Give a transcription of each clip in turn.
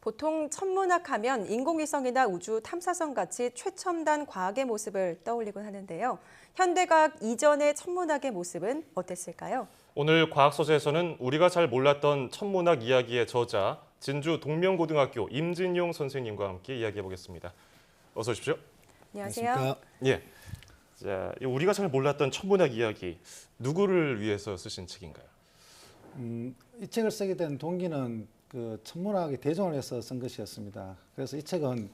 보통 천문학 하면 인공위성이나 우주 탐사선 같이 최첨단 과학의 모습을 떠올리곤 하는데요. 현대과학 이전의 천문학의 모습은 어땠을까요? 오늘 과학서재에서는 우리가 잘 몰랐던 천문학 이야기의 저자, 진주 동명고등학교 임진용 선생님과 함께 이야기해 보겠습니다. 어서 오십시오. 안녕하세요. 안녕하십니까? 예. 자, 우리가 잘 몰랐던 천문학 이야기, 누구를 위해서 쓰신 책인가요? 이 책을 쓰게 된 동기는 그 천문학의 대중을 위해서 쓴 것이었습니다. 그래서 이 책은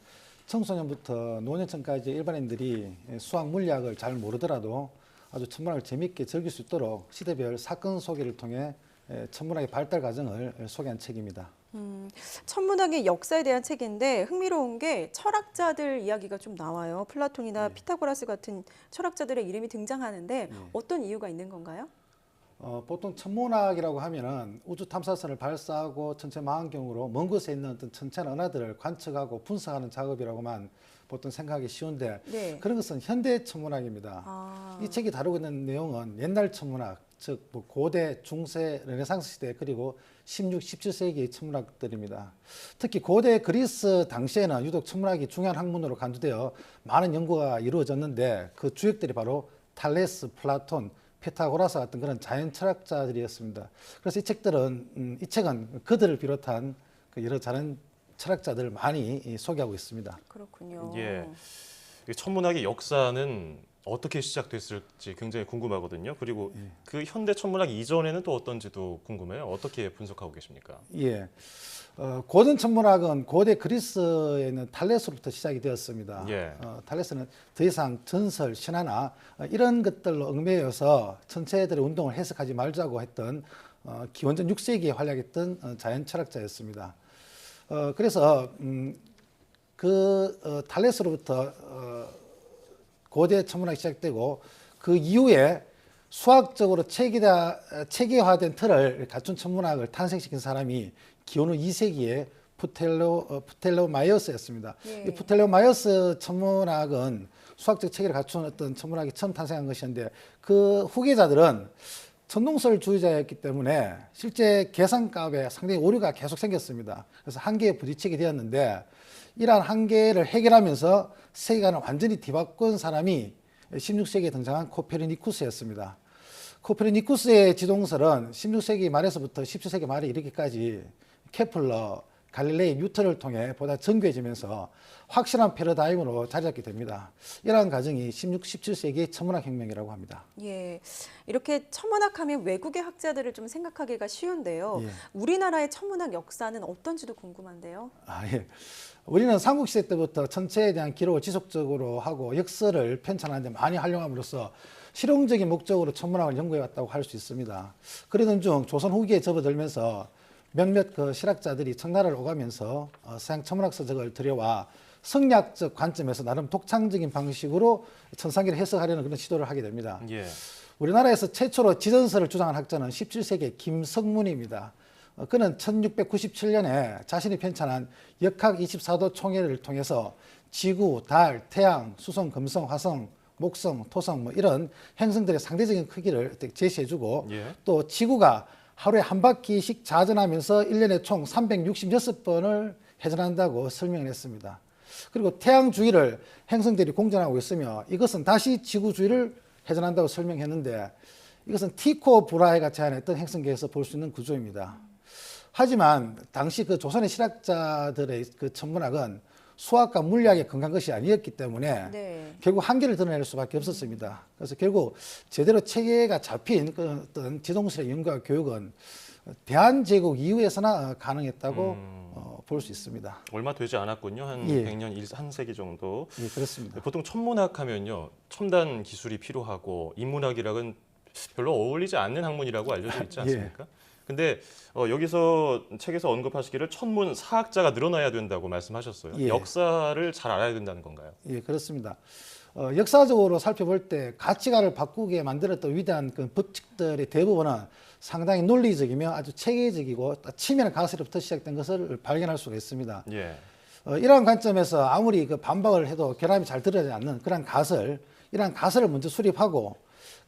청소년부터 노년층까지 일반인들이 수학 물리학을 잘 모르더라도 아주 천문학을 재미있게 즐길 수 있도록 시대별 사건 소개를 통해 천문학의 발달 과정을 소개한 책입니다. 천문학의 역사에 대한 책인데 흥미로운 게 철학자들 이야기가 좀 나와요. 플라톤이나 피타고라스 같은 철학자들의 이름이 등장하는데 어떤 이유가 있는 건가요? 보통 천문학이라고 하면은 우주 탐사선을 발사하고 천체 망원경으로 먼 곳에 있는 어떤 천체나 은하들을 관측하고 분석하는 작업이라고만 보통 생각하기 쉬운데 네. 그런 것은 현대 천문학입니다. 이 책이 다루고 있는 내용은 옛날 천문학, 즉 뭐 고대, 중세, 르네상스 시대 그리고 16, 17세기의 천문학들입니다. 특히 고대 그리스 당시에는 유독 천문학이 중요한 학문으로 간주되어 많은 연구가 이루어졌는데 그 주역들이 바로 탈레스, 플라톤, 피타고라스 같은 그런 자연 철학자들이었습니다. 그래서 이 책은 그들을 비롯한 그 여러 다른 철학자들을 많이 소개하고 있습니다. 그렇군요. 예. 이 천문학의 역사는 어떻게 시작됐을지 굉장히 궁금하거든요. 그리고 그 현대 천문학 이전에는 또 어떤지도 궁금해요. 어떻게 분석하고 계십니까? 예. 고전 천문학은 고대 그리스에 있는 탈레스로부터 시작이 되었습니다. 예. 탈레스는 더 이상 전설, 신화나 이런 것들로 얽매여서 천체들의 운동을 해석하지 말자고 했던 기원전 6세기에 활약했던 자연 철학자였습니다. 그래서 탈레스로부터 고대 천문학이 시작되고 그 이후에 수학적으로 체계화된 틀을 갖춘 천문학을 탄생시킨 사람이 기원후 2세기에 프텔레오마이오스였습니다. 예. 이 프텔레오마이오스 천문학은 수학적 체계를 갖춘 어떤 천문학이 처음 탄생한 것이었는데 그 후계자들은 천동설주의자였기 때문에 실제 계산값에 상당히 오류가 계속 생겼습니다. 그래서 한계에 부딪히게 되었는데 이러한 한계를 해결하면서 세계관을 완전히 뒤바꾼 사람이 16세기에 등장한 코페르니쿠스였습니다. 코페르니쿠스의 지동설은 16세기 말에서부터 17세기 말에 이르기까지 케플러, 갈릴레이, 뉴턴을 통해 보다 정교해지면서 확실한 패러다임으로 자리 잡게 됩니다. 이러한 과정이 16, 17세기의 천문학 혁명이라고 합니다. 예, 이렇게 천문학하면 외국의 학자들을 좀 생각하기가 쉬운데요. 예. 우리나라의 천문학 역사는 어떤지도 궁금한데요. 예. 우리는 삼국시대 때부터 천체에 대한 기록을 지속적으로 하고 역사를 편찬하는 데 많이 활용함으로써 실용적인 목적으로 천문학을 연구해왔다고 할 수 있습니다. 그러던 중 조선 후기에 접어들면서 몇몇 그 실학자들이 청나라를 오가면서 서양 천문학 서적을 들여와 성리학적 관점에서 나름 독창적인 방식으로 천상계를 해석하려는 그런 시도를 하게 됩니다. 예. 우리나라에서 최초로 지전설을 주장한 학자는 17세기의 김석문입니다. 그는 1697년에 자신이 편찬한 역학 24도 총회를 통해서 지구, 달, 태양, 수성, 금성, 화성, 목성, 토성 뭐 이런 행성들의 상대적인 크기를 제시해주고 또 지구가 하루에 한 바퀴씩 자전하면서 1년에 총 366번을 회전한다고 설명을 했습니다. 그리고 태양 주위를 행성들이 공전하고 있으며 이것은 다시 지구 주위를 회전한다고 설명했는데 이것은 티코 브라헤가 제안했던 행성계에서 볼 수 있는 구조입니다. 하지만 당시 그 조선의 실학자들의 그 천문학은 수학과 물리학에 근거한 것이 아니었기 때문에 결국 한계를 드러낼 수밖에 없었습니다. 그래서 결국 제대로 체계가 잡힌 그 어떤 지동설의 연구와 교육은 대한제국 이후에서나 가능했다고 볼 수 있습니다. 얼마 되지 않았군요. 한 100년, 한 세기 정도. 예, 그렇습니다. 보통 천문학 하면요. 첨단 기술이 필요하고 인문학이랑은 별로 어울리지 않는 학문이라고 알려져 있지 않습니까? 근데 여기서 책에서 언급하시기를 천문 사학자가 늘어나야 된다고 말씀하셨어요. 역사를 잘 알아야 된다는 건가요? 예, 그렇습니다. 역사적으로 살펴볼 때 가치관을 바꾸게 만들었던 위대한 그 법칙들의 대부분은 상당히 논리적이며 아주 체계적이고 치밀한 가설부터 시작된 것을 발견할 수가 있습니다. 이러한 관점에서 아무리 그 반박을 해도 결함이 잘 드러나지 않는 그런 이러한 가설을 먼저 수립하고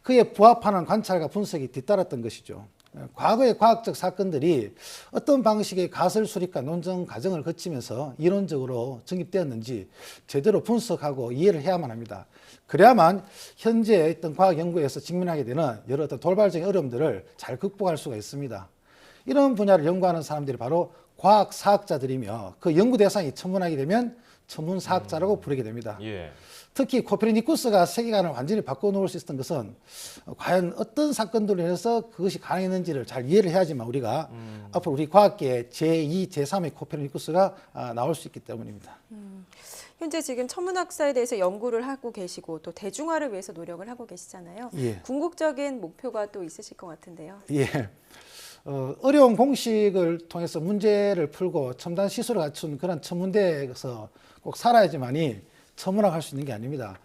그에 부합하는 관찰과 분석이 뒤따랐던 것이죠. 과거의 과학적 사건들이 어떤 방식의 가설 수립과 논증 과정을 거치면서 이론적으로 정립되었는지 제대로 분석하고 이해를 해야만 합니다. 그래야만 현재 어떤 과학 연구에서 직면하게 되는 여러 어떤 돌발적인 어려움들을 잘 극복할 수가 있습니다. 이런 분야를 연구하는 사람들이 바로 과학사학자들이며 그 연구 대상이 천문학이 되면 천문사학자라고 부르게 됩니다. 예. 특히 코페르니쿠스가 세계관을 완전히 바꿔놓을 수 있었던 것은 과연 어떤 사건들로 인해서 그것이 가능했는지를 잘 이해를 해야지만 우리가 앞으로 우리 과학계의 제2, 제3의 코페르니쿠스가 나올 수 있기 때문입니다. 현재 지금 천문학사에 대해서 연구를 하고 계시고 또 대중화를 위해서 노력을 하고 계시잖아요. 예. 궁극적인 목표가 또 있으실 것 같은데요. 예. 어려운 공식을 통해서 문제를 풀고 첨단 시술을 갖춘 그런 천문대에서 꼭 살아야지만이 천문학 할 수 있는 게 아닙니다.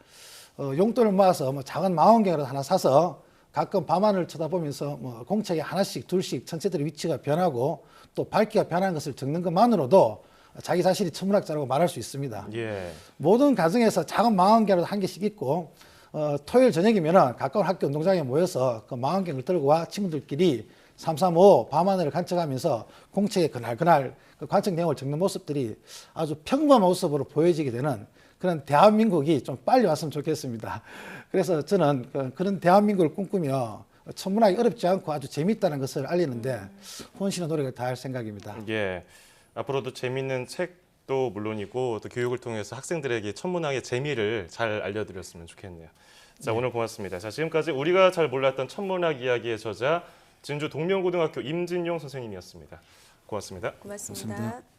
용돈을 모아서 뭐 작은 망원경을 하나 사서 가끔 밤하늘을 쳐다보면서 뭐 공책에 하나씩 둘씩 천체들의 위치가 변하고 또 밝기가 변하는 것을 적는 것만으로도 자기 자신이 천문학자라고 말할 수 있습니다. 예. 모든 가정에서 작은 망원경을 한 개씩 있고 토요일 저녁이면 가까운 학교 운동장에 모여서 그 망원경을 들고 와 친구들끼리 335 밤하늘을 관측하면서 공책에 그날 그 관측 내용을 적는 모습들이 아주 평범한 모습으로 보여지게 되는 그런 대한민국이 좀 빨리 왔으면 좋겠습니다. 그래서 저는 그런 대한민국을 꿈꾸며 천문학이 어렵지 않고 아주 재미있다는 것을 알리는데 혼신의 노력을 다할 생각입니다. 예. 앞으로도 재미있는 책도 물론이고 또 교육을 통해서 학생들에게 천문학의 재미를 잘 알려드렸으면 좋겠네요. 자, 오늘 고맙습니다. 자, 지금까지 우리가 잘 몰랐던 천문학 이야기의 저자 진주 동명고등학교 임진용 선생님이었습니다. 고맙습니다. 고맙습니다.